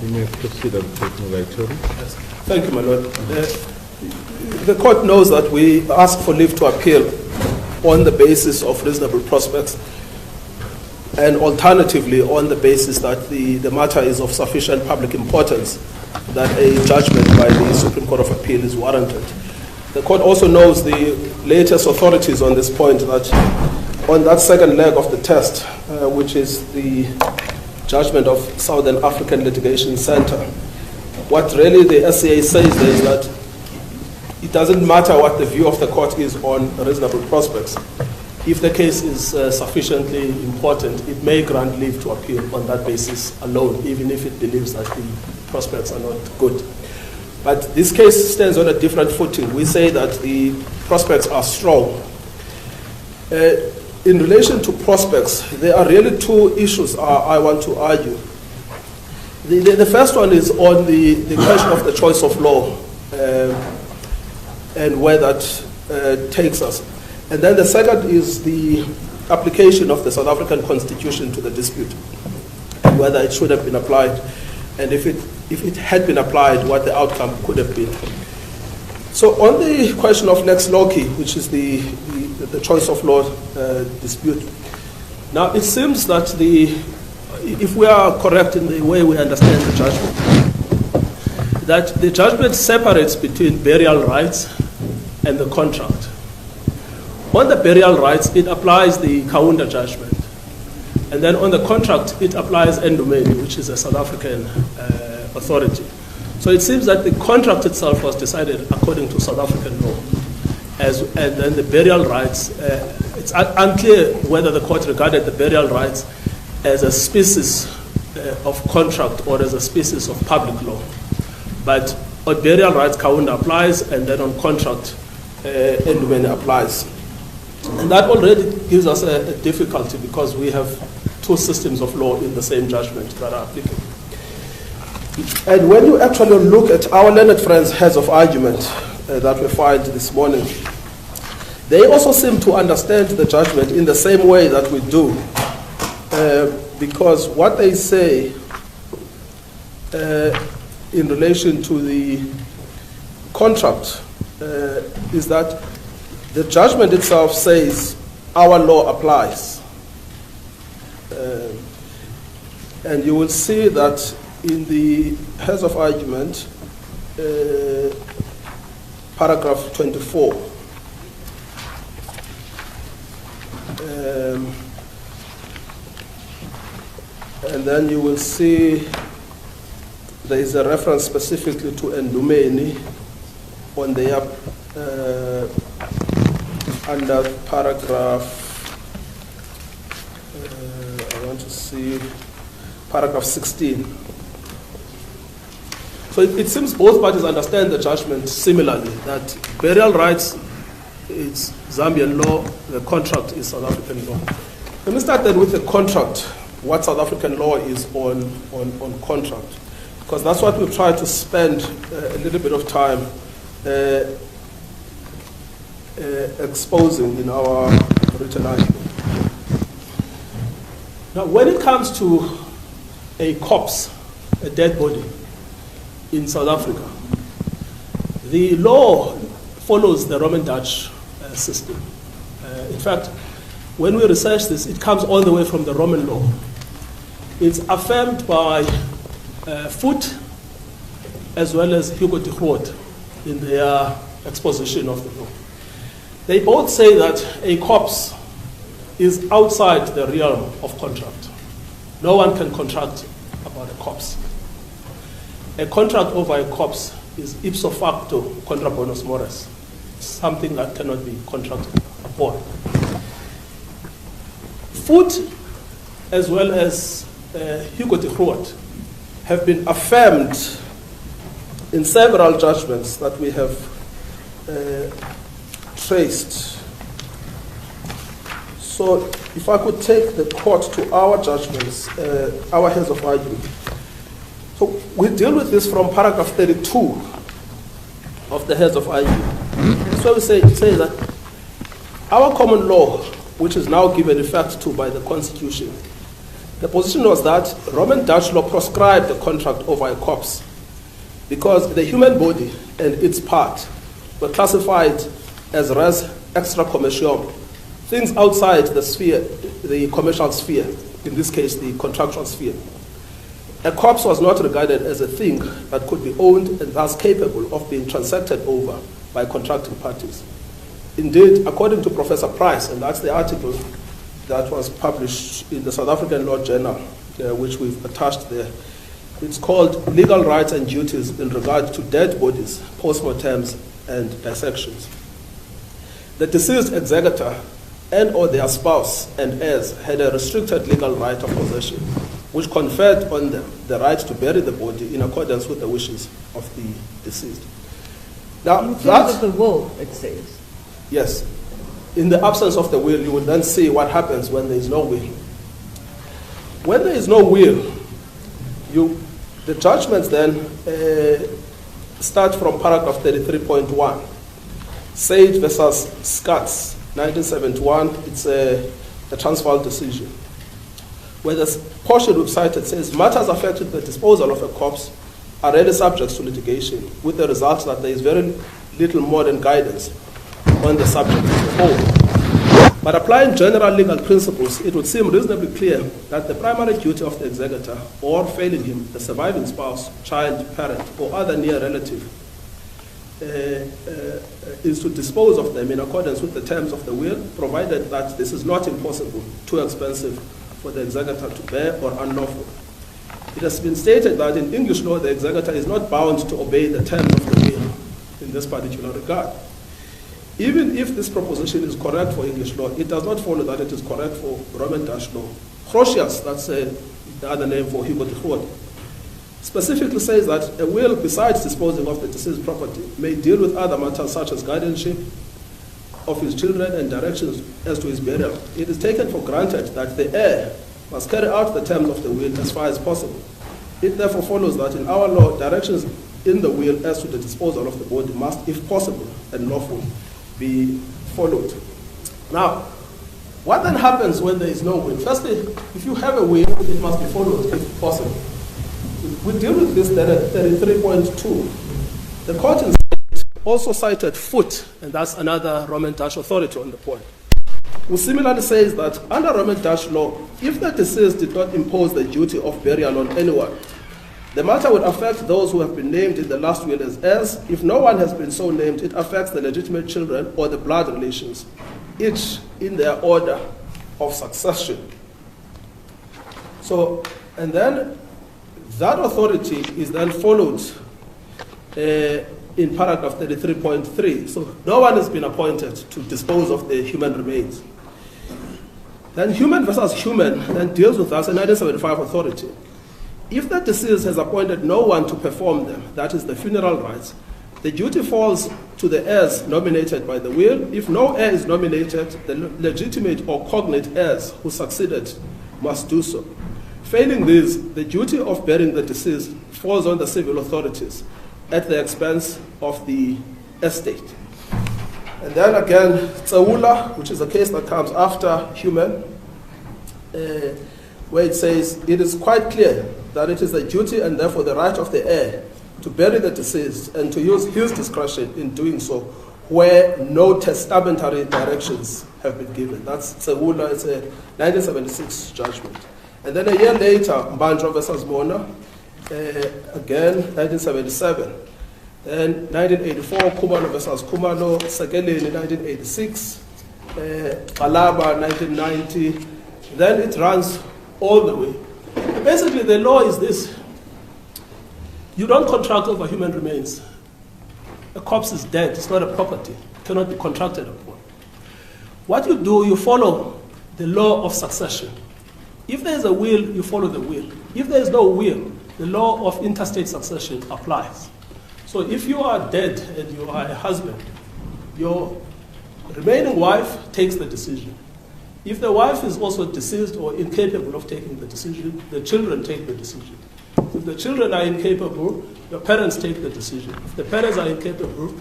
You may proceed on taking lecture. Yes. Thank you, my Lord. The court knows that we ask for leave to appeal on the basis of reasonable prospects, and alternatively on the basis that the matter is of sufficient public importance that a judgment by the Supreme Court of Appeal is warranted. The court also knows the latest authorities on this point, that on that second leg of the test, which is the judgment of Southern African Litigation Center, what really the SCA says there is that it doesn't matter what the view of the court is on reasonable prospects. If the case is sufficiently important, it may grant leave to appeal on that basis alone, even if it believes that the prospects are not good. But this case stands on a different footing. We say that the prospects are strong. In relation to prospects, there are really two issues I want to argue. The first one is on the question of the choice of law and where that takes us. And then the second is the application of the South African Constitution to the dispute, and whether it should have been applied, and if it had been applied, what the outcome could have been. So on the question of lex loci, which is the choice of law dispute, now it seems that if we are correct in the way we understand the judgment, that the judgment separates between burial rights and the contract. On the burial rights, it applies the Kaunda judgment. And then on the contract, it applies Endumeni, which is a South African authority. So it seems that the contract itself was decided according to South African law. And then the burial rights, it's unclear whether the court regarded the burial rights as a species of contract or as a species of public law. But on burial rights, Kaunda applies, and then on contract, Endumeni applies. And that already gives us a difficulty, because we have two systems of law in the same judgment that are applicable. And when you actually look at our learned friends' heads of argument that we filed this morning, they also seem to understand the judgment in the same way that we do, because what they say in relation to the contract is that the judgment itself says our law applies. And you will see that in the heads of argument, paragraph 24. And then you will see there is a reference specifically to Endumeni on the under paragraph, I want to see, paragraph 16. So it seems both parties understand the judgment similarly, that burial rights is Zambian law, the contract is South African law. Let me start then with the contract, what South African law is on contract, because that's what we'll try to spend a little bit of time exposing in our written argument. Now, when it comes to a corpse, a dead body in South Africa, the law follows the Roman Dutch system. In fact, when we research this, it comes all the way from the Roman law. It's affirmed by Foot as well as Hugo de Groot in their exposition of the law. They both say that a corpse is outside the realm of contract. No one can contract about a corpse. A contract over a corpse is ipso facto contra bonus mores, something that cannot be contracted upon. Foot, as well as Hugo de Groot, have been affirmed in several judgments that we have traced. So if I could take the court to our judgments, our heads of argument. So we deal with this from paragraph 32 of the heads of argument. So we say that our common law, which is now given effect to by the Constitution, The position was that Roman Dutch law proscribed the contract over a corpse because the human body and its part were classified as res extra commercium, things outside the sphere, the commercial sphere, in this case the contractual sphere. A corpse was not regarded as a thing that could be owned and thus capable of being transacted over by contracting parties. Indeed, according to Professor Price, and that's the article that was published in the South African Law Journal, which we've attached there, it's called Legal Rights and Duties in Regard to Dead Bodies, Postmortems, and Dissections. The deceased executor and or their spouse and heirs had a restricted legal right of possession, which conferred on them the right to bury the body in accordance with the wishes of the deceased. Now, in terms of the will, it says. Yes. In the absence of the will, you will then see what happens when there is no will. When there is no will, the judgments then start from paragraph 33.1. Sage versus Scutts, 1971, it's a Transvaal decision, where the portion we've cited says matters affecting the disposal of a corpse are really subject to litigation, with the result that there is very little modern guidance on the subject as a whole. But applying general legal principles, it would seem reasonably clear that the primary duty of the executor, or failing him, the surviving spouse, child, parent, or other near relative, is to dispose of them in accordance with the terms of the will, provided that this is not impossible, too expensive for the executor to bear, or unlawful. It has been stated that in English law, the executor is not bound to obey the terms of the will in this particular regard. Even if this proposition is correct for English law, it does not follow that it is correct for Roman Dutch law. Grotius, that's the other name for Hugo de Groot, specifically says that a will, besides disposing of the deceased property, may deal with other matters such as guardianship of his children and directions as to his burial. It is taken for granted that the heir must carry out the terms of the will as far as possible. It therefore follows that in our law, directions in the will as to the disposal of the body must, if possible and lawful, be followed. Now, what then happens when there is no will? Firstly, if you have a will, it must be followed if possible. We deal with this 33.2. The court also cited Foot, and that's another Roman Dutch authority on the point, who similarly says that under Roman Dutch law, if the deceased did not impose the duty of burial on anyone, the matter would affect those who have been named in the last will as heirs. If no one has been so named, it affects the legitimate children or the blood relations, each in their order of succession. So, and then that authority is then followed in paragraph 33.3. So no one has been appointed to dispose of the human remains. Then human versus human then deals with us a 1975 authority. If the deceased has appointed no one to perform them, that is the funeral rites, the duty falls to the heirs nominated by the will. If no heir is nominated, the legitimate or cognate heirs who succeeded must do so. Failing this, the duty of burying the deceased falls on the civil authorities at the expense of the estate. And then again, Tsaula, which is a case that comes after human, where it says, it is quite clear that it is the duty and therefore the right of the heir to bury the deceased and to use his discretion in doing so where no testamentary directions have been given. That's Tsaula, it's a 1976 judgment. And then a year later, Mbanjwa versus Mona, again, 1977. Then 1984, Kumalo versus Kumalo, Sekeleni, 1986, Kalaba, 1990. Then it runs all the way. Basically, the law is this. You don't contract over human remains. A corpse is dead. It's not a property. It cannot be contracted upon. What you do, you follow the law of succession. If there is a will, you follow the will. If there is no will, the law of interstate succession applies. So if you are dead and you are a husband, your remaining wife takes the decision. If the wife is also deceased or incapable of taking the decision, the children take the decision. If the children are incapable, your parents take the decision. If the parents are incapable,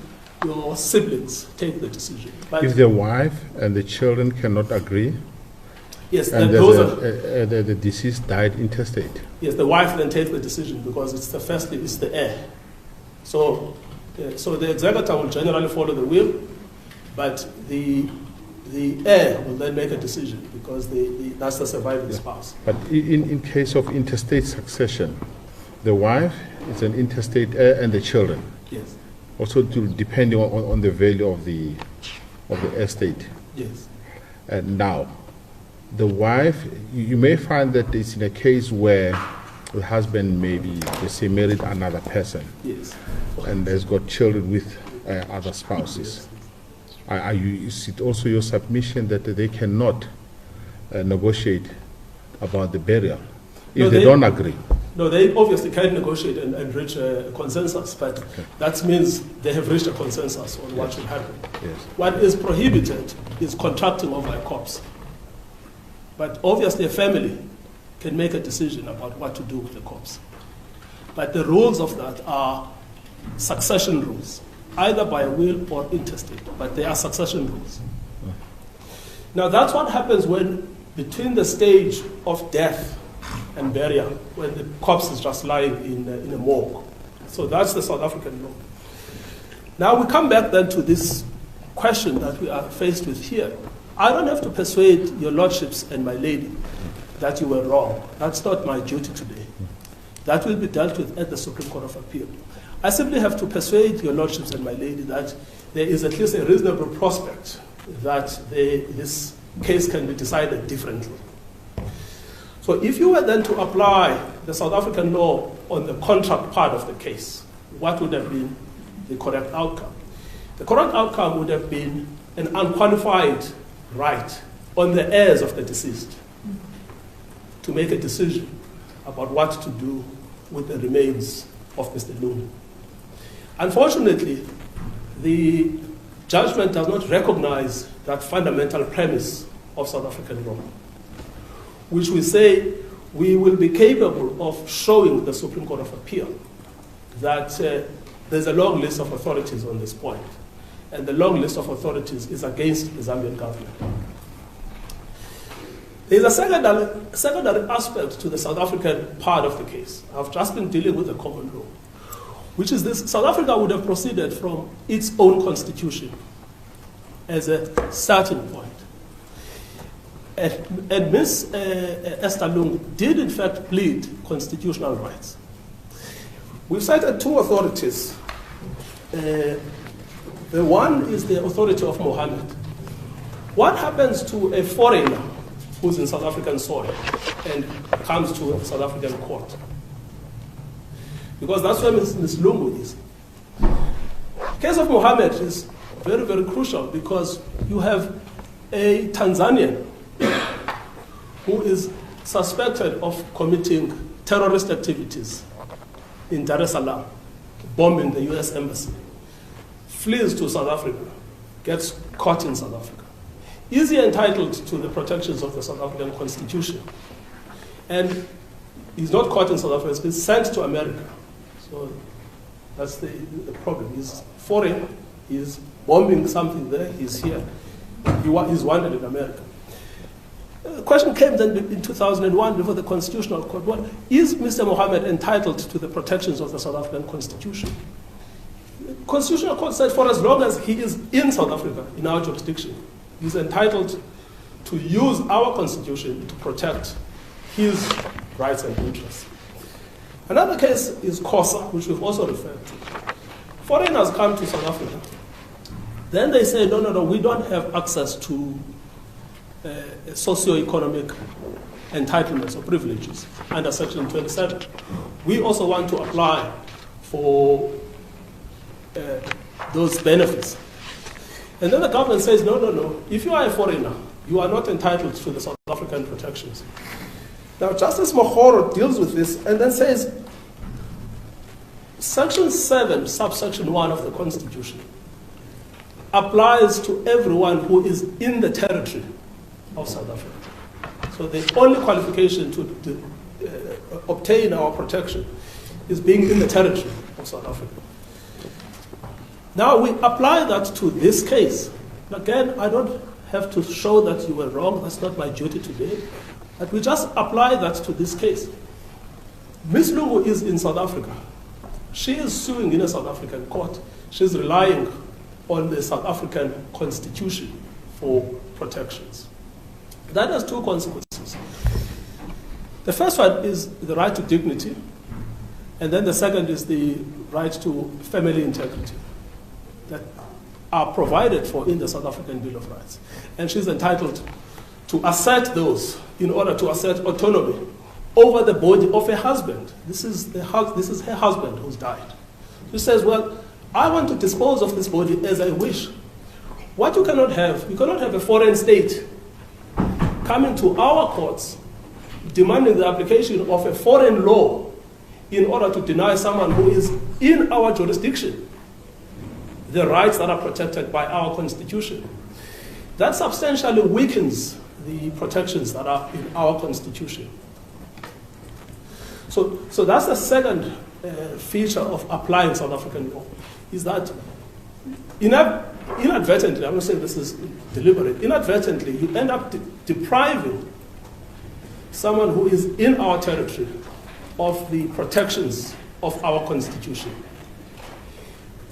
your siblings take the decision. But if the wife and the children cannot agree? Yes, And those the deceased died intestate. yes, the wife then takes the decision because it's the heir. So the executor will generally follow the will, but the heir will then make a decision because that's the surviving spouse. But in case of intestate succession, the wife is an intestate heir and the children. Yes, Also depending on the value of the estate. yes, And now, the wife, you may find that it's in a case where the husband maybe, let's say, married another person yes. and has got children with other spouses. Is it also your submission that they cannot negotiate about the burial if No, they don't agree? No, they obviously can negotiate and reach a consensus, but that means they have reached a consensus on what should happen. Yes. What is prohibited is contracting over a corpse. But obviously a family can make a decision about what to do with the corpse. But the rules of that are succession rules, either by will or intestate, but they are succession rules. Now that's what happens when between the stage of death and burial, when the corpse is just lying in a morgue. So that's the South African law. Now we come back then to this question that we are faced with here. I don't have to persuade your lordships and my lady that you were wrong. That's not my duty today. That will be dealt with at the Supreme Court of Appeal. I simply have to persuade your lordships and my lady that there is at least a reasonable prospect that this case can be decided differently. So if you were then to apply the South African law on the contract part of the case, what would have been the correct outcome? The correct outcome would have been an unqualified right on the heirs of the deceased to make a decision about what to do with the remains of Mr. Lungu. Unfortunately, the judgment does not recognize that fundamental premise of South African law, which we say we will be capable of showing the Supreme Court of Appeal that there's a long list of authorities on this point, and the long list of authorities is against the Zambian government. There's a secondary aspect to the South African part of the case. I've just been dealing with the common law, which is this: South Africa would have proceeded from its own constitution as a starting point. And Ms. Esther Lungu did in fact plead constitutional rights. We've cited two authorities. The one is the authority of Mohammed. What happens to a foreigner who's in South African soil and comes to a South African court? Because that's where Ms. Lungu is. The case of Mohammed is very, very crucial because you have a Tanzanian who is suspected of committing terrorist activities in Dar es Salaam, bombing the US embassy, flees to South Africa, gets caught in South Africa. Is he entitled to the protections of the South African Constitution? And he's not caught in South Africa, he's sent to America. So that's the problem. He's foreign, he's bombing something there, he's here. He's wanted in America. The question came then in 2001 before the Constitutional Court. Well, is Mr. Mohammed entitled to the protections of the South African Constitution? The Constitutional Court said for as long as he is in South Africa, in our jurisdiction, he's entitled to use our Constitution to protect his rights and interests. Another case is COSA, which we've also referred to. Foreigners come to South Africa. Then they say, no, we don't have access to socio-economic entitlements or privileges under Section 27. We also want to apply for those benefits. And then the government says, no, if you are a foreigner, you are not entitled to the South African protections. Now, Justice Mohoro deals with this and then says, Section 7, subsection 1 of the Constitution applies to everyone who is in the territory of South Africa. So the only qualification to obtain our protection is being in the territory of South Africa. Now we apply that to this case. Again, I don't have to show that you were wrong. That's not my duty today. But we just apply that to this case. Ms. Lungu is in South Africa. She is suing in a South African court. She's relying on the South African Constitution for protections. That has two consequences. The first one is the right to dignity, and then the second is the right to family integrity that are provided for in the South African Bill of Rights. And she's entitled to assert those in order to assert autonomy over the body of her husband. This is her husband who's died. She says, well, I want to dispose of this body as I wish. What you cannot have a foreign state coming to our courts demanding the application of a foreign law in order to deny someone who is in our jurisdiction the rights that are protected by our Constitution. That substantially weakens the protections that are in our Constitution. So that's the second feature of applying South African law, is that inadvertently, I'm not saying this is deliberate, inadvertently you end up depriving someone who is in our territory of the protections of our Constitution.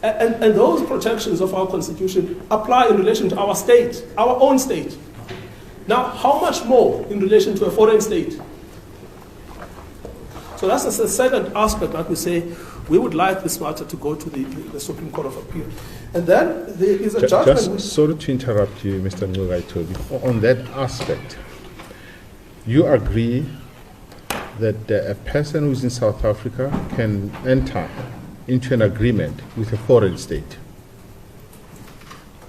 And those protections of our Constitution apply in relation to our state, our own state. Now, how much more in relation to a foreign state? So that's the second aspect that we say we would like this matter to go to the Supreme Court of Appeal. And then there is a judgment. Sorry to interrupt you, Mr. Mugaitobi. On that aspect, you agree that a person who's in South Africa can enter into an agreement with a foreign state.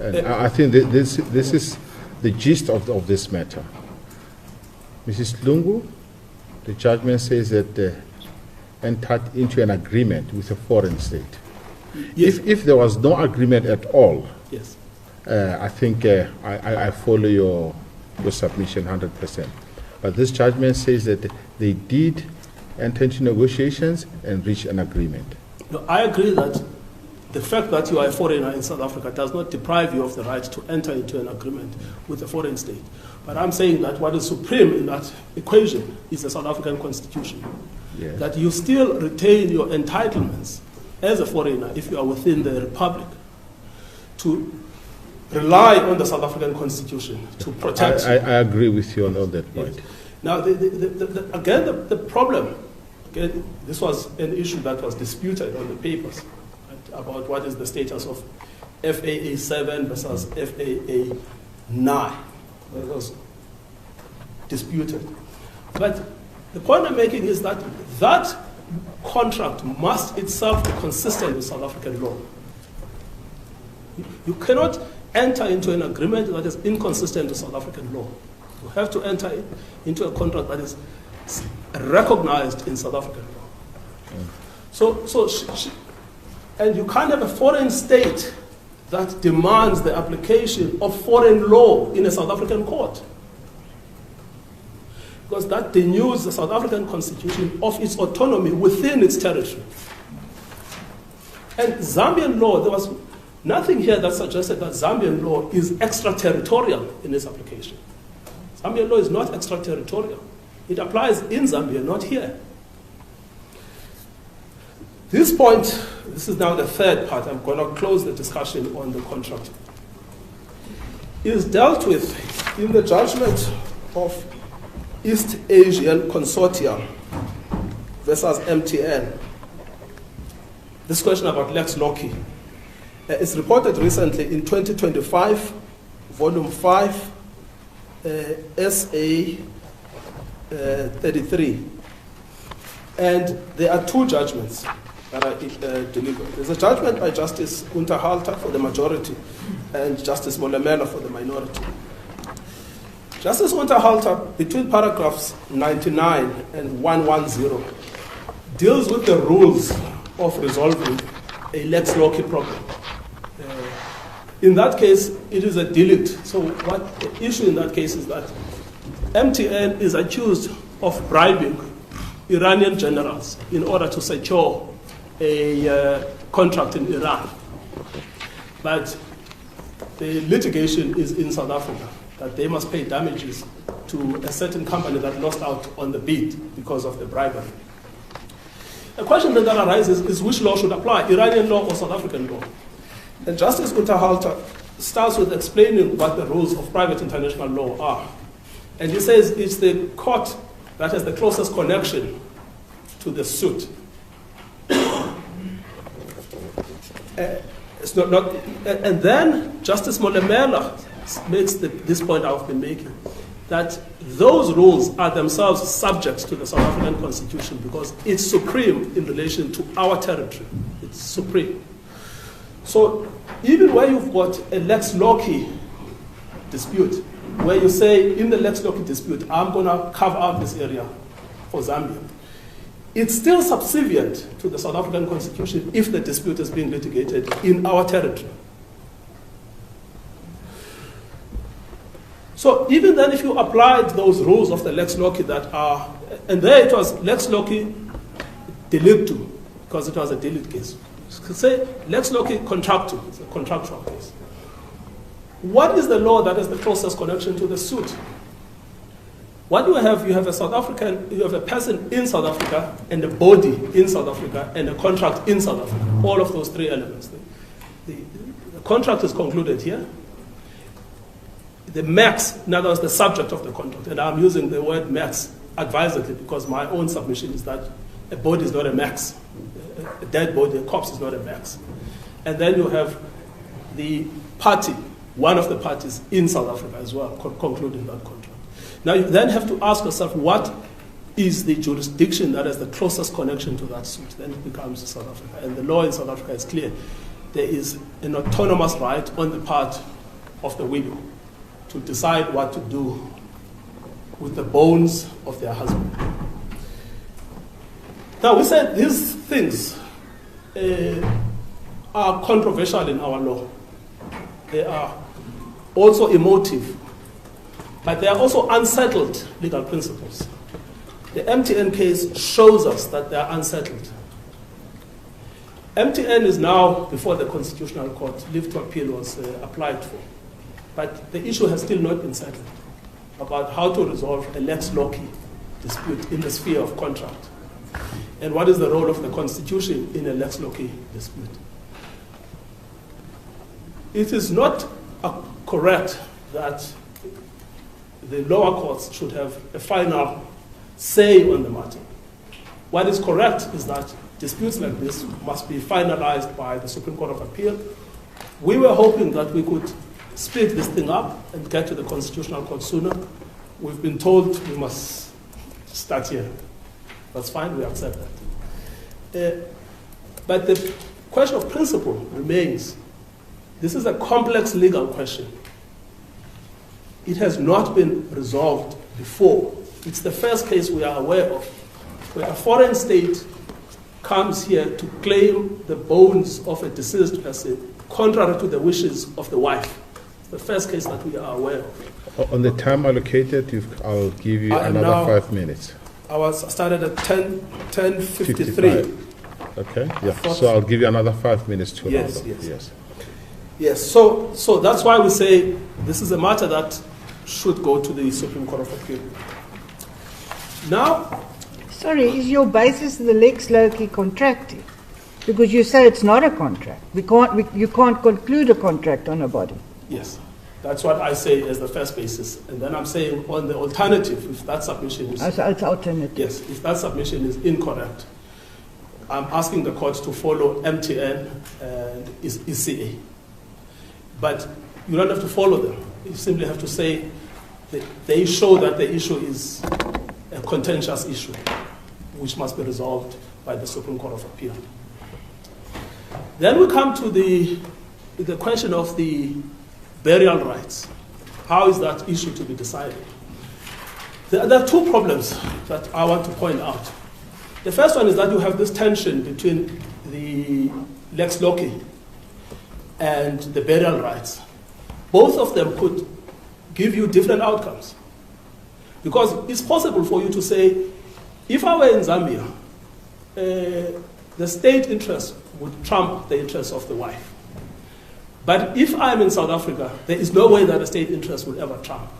And I think that this is the gist of this matter. Mrs. Lungu, the judgment says that entered into an agreement with a foreign state. Yes. If there was no agreement at all, Yes. I think I follow your submission 100%. But this judgment says that they did enter into negotiations and reach an agreement. No, I agree that the fact that you are a foreigner in South Africa does not deprive you of the right to enter into an agreement with a foreign state. But I'm saying that what is supreme in that equation is the South African Constitution. Yes. That you still retain your entitlements as a foreigner if you are within the Republic to rely on the South African Constitution to protect you. I agree with you on that point. Yes. Now, the problem, again, this was an issue that was disputed on the papers, right, about what is the status of FAA 7 versus FAA 9. It was disputed. But the point I'm making is that that contract must itself be consistent with South African law. You cannot enter into an agreement that is inconsistent with South African law. You have to enter into a contract that is recognized in South African law. And you can't have a foreign state that demands the application of foreign law in a South African court, because that denudes the South African Constitution of its autonomy within its territory. And Zambian law, there was nothing here that suggested that Zambian law is extraterritorial in its application. Zambian law is not extraterritorial. It applies in Zambia, not here. This point, this is now the third part, I'm going to close the discussion on the contract, is dealt with in the judgment of East Asian Consortium versus MTN. This question about Lex Loci is reported recently in 2025, volume 5, SA 33. And there are two judgments that are delivered. There's a judgment by Justice Unterhalter for the majority and Justice Molemela for the minority. Justice Unterhalter, between paragraphs 99 and 110, deals with the rules of resolving a Lex Loci problem. In that case, it is a delict. So what the issue in that case is that MTN is accused of bribing Iranian generals in order to secure a contract in Iran. But the litigation is in South Africa. that they must pay damages to a certain company that lost out on the bid because of the bribery. The question then that arises is which law should apply, Iranian law or South African law? And Justice Unterhalter starts with explaining what the rules of private international law are. And he says it's the court that has the closest connection to the suit. And then Justice Molemela makes this point I've been making, that those rules are themselves subject to the South African Constitution because it's supreme in relation to our territory. It's supreme. So even where you've got a Lex Loci dispute, where you say in the Lex Loci dispute, I'm going to carve out this area for Zambia, it's still subservient to the South African Constitution if the dispute is being litigated in our territory. So even then, if you applied those rules of the Lex Loci that are, and there it was Lex Loci delictu, because it was a delict case. Say Lex Loci contractu, it's a contractual case. What is the law that has the closest connection to the suit? What do you have? You have a South African, you have a person in South Africa, and a body in South Africa, and a contract in South Africa. All of those three elements. The contract is concluded here. The max, in other words, the subject of the contract, and I'm using the word max advisedly because my own submission is that a body is not a max. A dead body, a corpse is not a max. And then you have the party, one of the parties in South Africa as well, concluding that contract. Now you then have to ask yourself, what is the jurisdiction that has the closest connection to that suit? Then it becomes South Africa. And the law in South Africa is clear. There is an autonomous right on the part of the widow to decide what to do with the bones of their husband. Now we said these things are controversial in our law. They are also emotive, but they are also unsettled legal principles. The MTN case shows us that they are unsettled. MTN is now before the Constitutional Court. Leave to appeal was applied for. But the issue has still not been settled about how to resolve a Lex Loci dispute in the sphere of contract. And what is the role of the Constitution in a Lex Loci dispute? It is not correct that the lower courts should have a final say on the matter. What is correct is that disputes like this must be finalized by the Supreme Court of Appeal. We were hoping that we could split this thing up and get to the Constitutional Court sooner. We've been told we must start here. That's fine, we accept that. But the question of principle remains. This is a complex legal question. It has not been resolved before. It's the first case we are aware of where a foreign state comes here to claim the bones of a deceased person contrary to the wishes of the wife. It's the first case that we are aware of. On the time allocated, I'll give you another 5 minutes. I started at 10:53. Okay, yeah. So I'll give you another 5 minutes to yes. Yes. So that's why we say this is a matter that should go to the Supreme Court of Appeal. Now, Sorry, is your basis the Lex Loci contracting? Because you say it's not a contract. You can't conclude a contract on a body. yes, that's what I say as the first basis. And then I'm saying on the alternative, if that submission is... So it's alternative. Yes, if that submission is incorrect, I'm asking the court to follow MTN and ECA. But you don't have to follow them. You simply have to say that they show that the issue is a contentious issue, which must be resolved by the Supreme Court of Appeal. Then we come to the question of the burial rights. How is that issue to be decided? There are two problems that I want to point out. The first one is that you have this tension between the Lex Loci and the burial rights. Both of them could give you different outcomes. Because it's possible for you to say, if I were in Zambia, the state interest would trump the interest of the wife. But if I'm in South Africa, there is no way that a state interest will ever trump.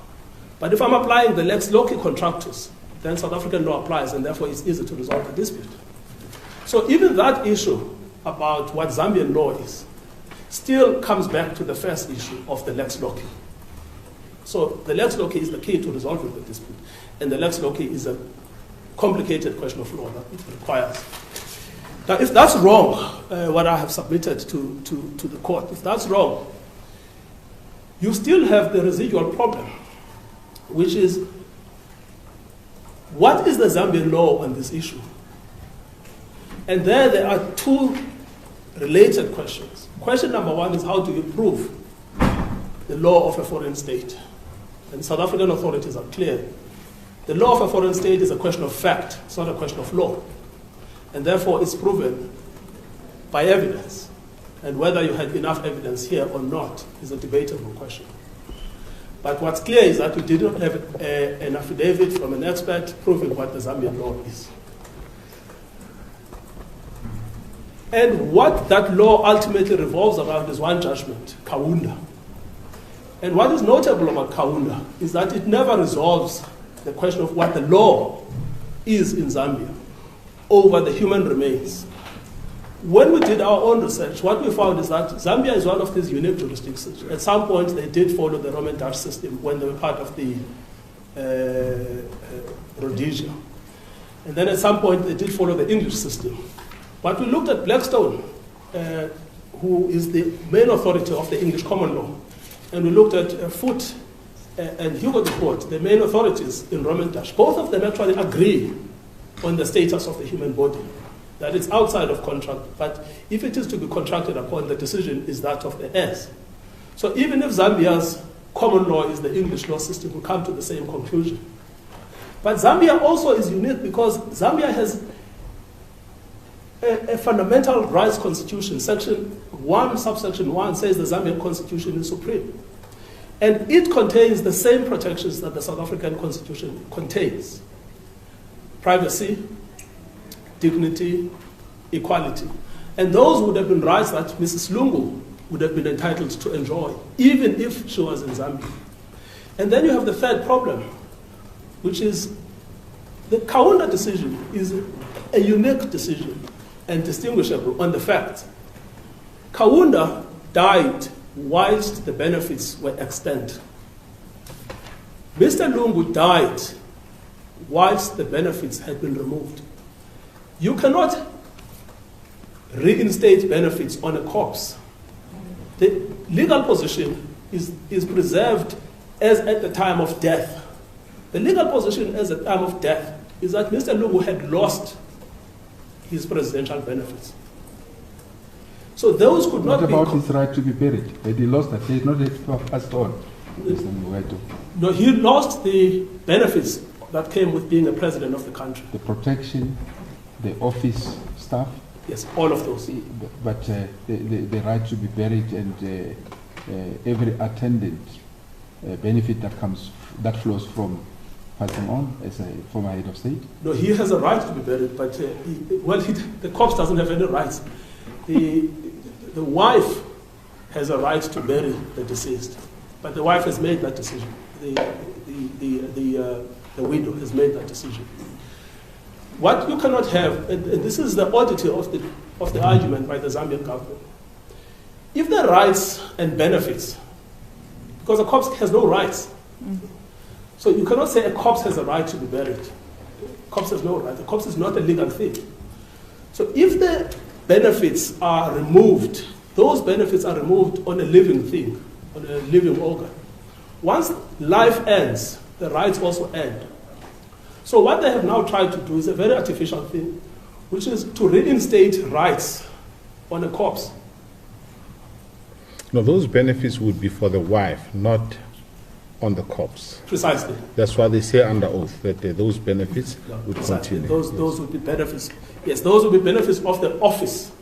But if I'm applying the lex loci contractus, then South African law applies, and therefore it's easy to resolve the dispute. So even that issue about what Zambian law is still comes back to the first issue of the lex loci. So the lex loci is the key to resolving the dispute, and the lex loci is a complicated question of law that it requires. Now, if that's wrong, what I have submitted to the court, if that's wrong, you still have the residual problem, which is, what is the Zambian law on this issue? And there are two related questions. Question number one is, how do you prove the law of a foreign state? And South African authorities are clear. The law of a foreign state is a question of fact, it's not a question of law. And therefore it's proven by evidence. And whether you had enough evidence here or not is a debatable question. But what's clear is that we didn't have an affidavit from an expert proving what the Zambian law is. And what that law ultimately revolves around is one judgment, Kaunda. And what is notable about Kaunda is that it never resolves the question of what the law is in Zambia over the human remains. When we did our own research, what we found is that Zambia is one of these unique jurisdictions. At some point, they did follow the Roman Dutch system when they were part of the Rhodesia. And then at some point, they did follow the English system. But we looked at Blackstone, who is the main authority of the English common law. And we looked at Foote and Hugo de Groot, the main authorities in Roman Dutch. Both of them actually agree on the status of the human body, that it's outside of contract, but if it is to be contracted upon, the decision is that of the heirs. So even if Zambia's common law is the English law system, we come to the same conclusion. But Zambia also is unique because Zambia has a fundamental rights constitution. Section 1, subsection 1 says the Zambian constitution is supreme. And it contains the same protections that the South African constitution contains. Privacy, dignity, equality. And those would have been rights that Mrs. Lungu would have been entitled to enjoy, even if she was in Zambia. And then you have the third problem, which is the Kaunda decision is a unique decision and distinguishable on the fact. Kaunda died whilst the benefits were extant. Mr. Lungu died whilst the benefits had been removed. You cannot reinstate benefits on a corpse. The legal position is preserved as at the time of death. The legal position as at the time of death is that Mr. Lungu had lost his presidential benefits. So those could not be... What about his right to be buried? Had he lost that? He had not passed on. No, he lost the benefits that came with being a president of the country. The protection, the office staff? Yes, all of those. But the right to be buried and every attendant benefit that flows from passing on as a former head of state? No, he has a right to be buried, but the corpse doesn't have any rights. The wife has a right to bury the deceased, but the wife has made that decision. The widow has made that decision. What you cannot have, and this is the oddity of the argument by the Zambian government, if the rights and benefits, because a corpse has no rights, so you cannot say a corpse has a right to be buried. A corpse has no right. A corpse is not a legal thing. So if the benefits are removed, those benefits are removed on a living thing, on a living organ. Once life ends, the rights also end. So what they have now tried to do is a very artificial thing, which is to reinstate rights on a corpse. No, those benefits would be for the wife, not on the corpse. Precisely. That's why they say under oath that those benefits would continue. Those would be benefits. Yes, those would be benefits of the office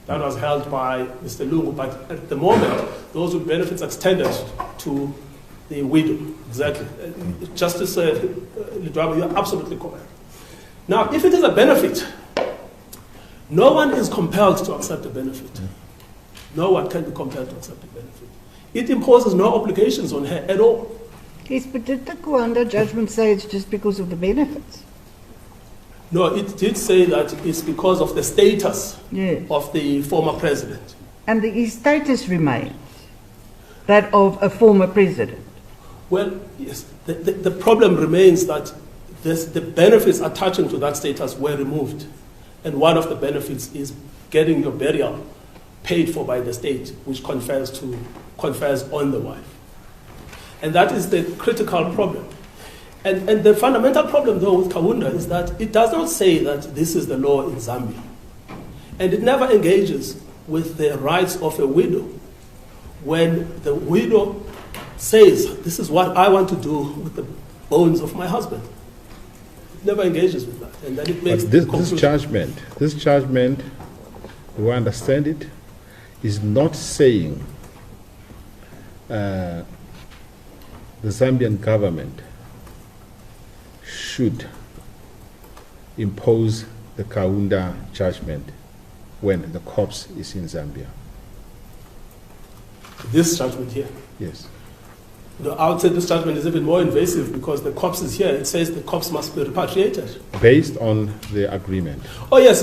that was held by Mr. Lungu, but at the moment, those would be benefits extended to the widow. Exactly. Justice Lidwaba, you're absolutely correct. Now, if it is a benefit, no one is compelled to accept the benefit. No one can be compelled to accept the benefit. It imposes no obligations on her at all. Yes, but did the Kwanda judgment say it's just because of the benefits? No, it did say that it's because of the status Yes. of the former president. And his status remains that of a former president. Well, yes, the problem remains that the benefits attaching to that status were removed. And one of the benefits is getting your burial paid for by the state, which confers on the wife. And that is the critical problem. And the fundamental problem, though, with Kaunda is that it does not say that this is the law in Zambia. And it never engages with the rights of a widow when the widow says, this is what I want to do with the bones of my husband. It never engages with that. And then it makes But this judgment, the way I understand it, is not saying the Zambian government should impose the Kaunda judgment when the corpse is in Zambia. This judgment here. Yes. No, I would say this judgment is even more invasive because the corpse is here. It says the corpse must be repatriated. Based on the agreement. Oh, yes.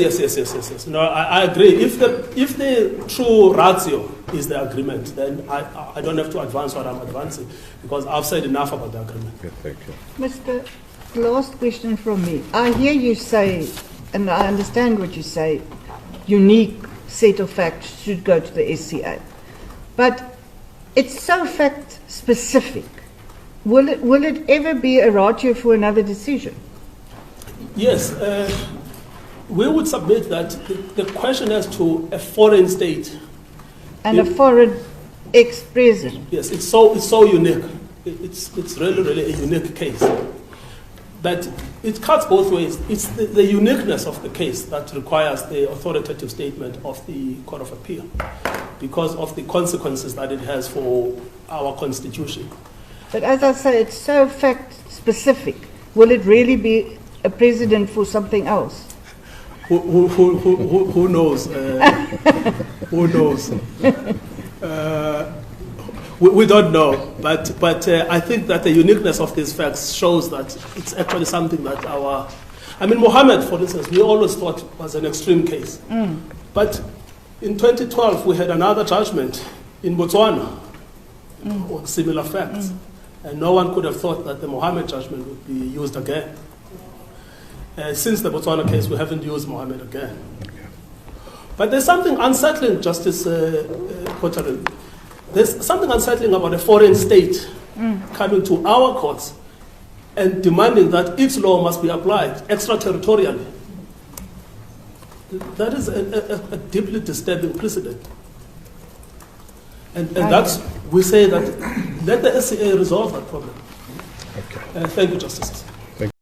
No, I agree. If the true ratio is the agreement, then I don't have to advance what I'm advancing because I've said enough about the agreement. Okay, thank you. Mr. Last question from me. I hear you say, and I understand what you say, unique set of facts should go to the ECL. But it's so fact specific. Will it ever be a ratio for another decision? Yes, we would submit that the question as to a foreign state. And a foreign ex-president. Yes, it's so unique. It's really a unique case. But it cuts both ways. It's the uniqueness of the case that requires the authoritative statement of the Court of Appeal because of the consequences that it has for our Constitution. But as I say, it's so fact-specific. Will it really be a precedent for something else? Who knows? Who knows? We don't know, but I think that the uniqueness of these facts shows that it's actually something that Mohammed, for instance, we always thought was an extreme case. But in 2012, we had another judgment in Botswana on similar facts. And no one could have thought that the Mohammed judgment would be used again. Since the Botswana case, we haven't used Mohammed again. But there's something unsettling, Justice Kotaren. There's something unsettling about a foreign state coming to our courts and demanding that its law must be applied extraterritorially. That is a deeply disturbing precedent. And that's, we say that let the SCA resolve that problem. Okay. Thank you, Justices.